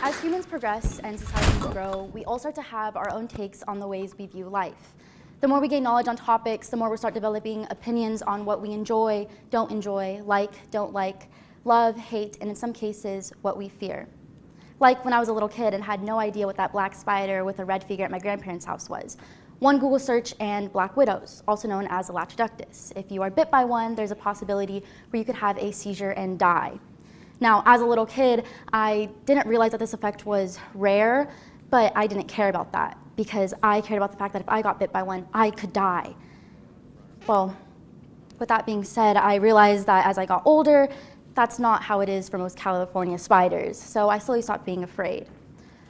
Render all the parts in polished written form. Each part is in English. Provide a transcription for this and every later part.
As humans progress and societies grow, we all start to have our own takes on the ways we view life. The more we gain knowledge on topics, the more we start developing opinions on what we enjoy, don't enjoy, like, don't like, love, hate, and in some cases, what we fear. Like when I was a little kid and had no idea what that black spider with a red figure at my grandparents' house was. One Google search and black widows, also known as a latrodectus. If you are bit by one, there's a possibility where you could have a seizure and die. Now, as a little kid, I didn't realize that this effect was rare, but I didn't care about that because I cared about the fact that if I got bit by one, I could die. Well, with that being said, I realized that as I got older, that's not how it is for most California spiders, so I slowly stopped being afraid.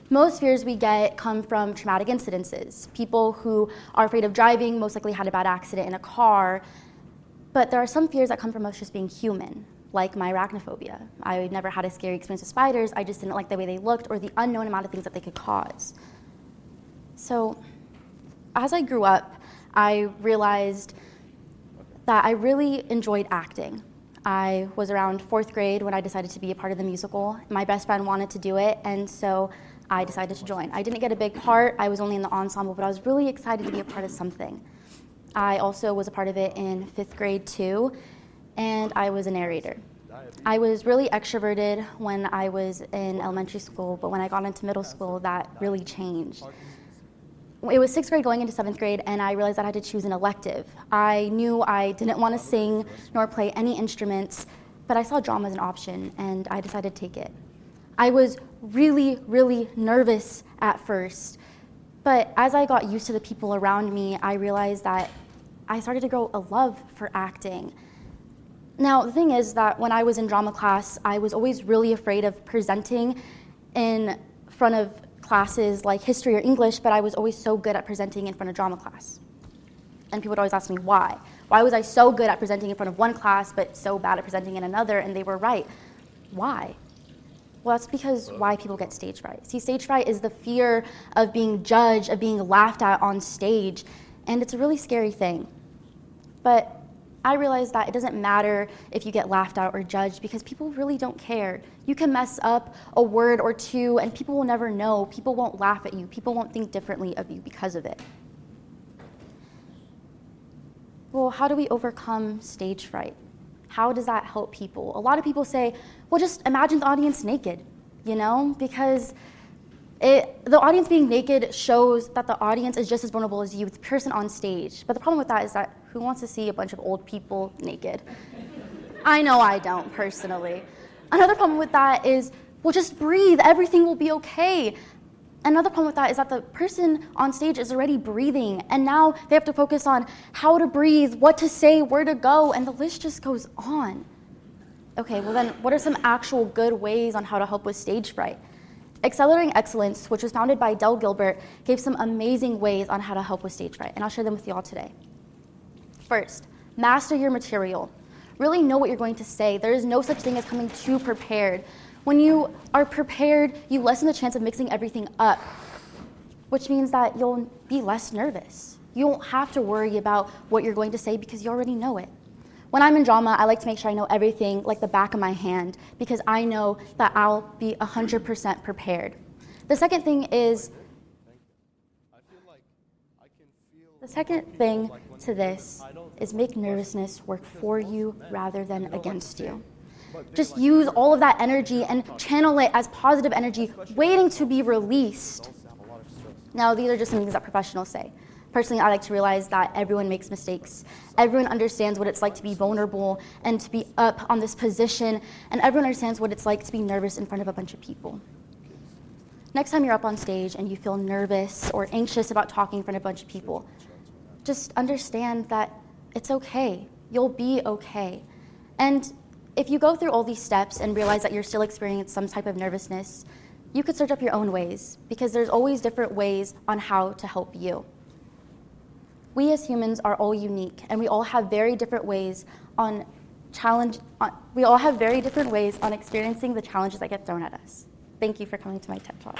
Most fears we get come from traumatic incidences. People who are afraid of driving most likely had a bad accident in a car, but there are some fears that come from us just being human, like my arachnophobia. I never had a scary experience with spiders, I just didn't like the way they looked or the unknown amount of things that they could cause. So, as I grew up, I realized that I really enjoyed acting. I was around 4th grade when I decided to be a part of the musical. My best friend wanted to do it, and so I decided to join. I didn't get a big part, I was only in the ensemble, but I was really excited to be a part of something. I also was a part of it in 5th grade too, and I was a narrator. I was really extroverted when I was in elementary school, but when I got into middle school, that really changed. It was 6th grade going into 7th grade, and I realized that I had to choose an elective. I knew I didn't want to sing nor play any instruments, but I saw drama as an option, and I decided to take it. I was really, really nervous at first, but as I got used to the people around me, I realized that I started to grow a love for acting. Now, the thing is that when I was in drama class, I was always really afraid of presenting in front of classes like history or English, but I was always so good at presenting in front of drama class. And people would always ask me why. Why was I so good at presenting in front of one class, but so bad at presenting in another? And they were right. Why? Well, that's because why people get stage fright. See, stage fright is the fear of being judged, of being laughed at on stage, and it's a really scary thing. But I realized that it doesn't matter if you get laughed at or judged because people really don't care. You can mess up a word or two and people will never know. People won't laugh at you. People won't think differently of you because of it. Well, how do we overcome stage fright? How does that help people? A lot of people say, well, just imagine the audience naked, because the audience being naked shows that the audience is just as vulnerable as you, the person on stage. But the problem with that is that who wants to see a bunch of old people naked? I know I don't, personally. Another problem with that is, well, just breathe, everything will be okay. Another problem with that is that the person on stage is already breathing, and now they have to focus on how to breathe, what to say, where to go, and the list just goes on. Okay, well then, what are some actual good ways on how to help with stage fright? Accelerating Excellence, which was founded by Del Gilbert, gave some amazing ways on how to help with stage fright, and I'll share them with you all today. First, master your material. Really know what you're going to say. There is no such thing as coming too prepared. When you are prepared, you lessen the chance of mixing everything up, which means that you'll be less nervous. You won't have to worry about what you're going to say because you already know it. When I'm in drama, I like to make sure I know everything like the back of my hand because I know that I'll be 100% prepared. The second thing to this is make nervousness work for you rather than against you. Just use all of that energy and channel it as positive energy waiting to be released. Now, these are just some things that professionals say. Personally, I like to realize that everyone makes mistakes. Everyone understands what it's like to be vulnerable and to be up on this position, and everyone understands what it's like to be nervous in front of a bunch of people. Next time you're up on stage and you feel nervous or anxious about talking in front of a bunch of people, just understand that it's okay. You'll be okay. And if you go through all these steps and realize that you're still experiencing some type of nervousness, you could search up your own ways because there's always different ways on how to help you. We as humans are all unique, and we all have very different ways on experiencing the challenges that get thrown at us. Thank you for coming to my TED Talk.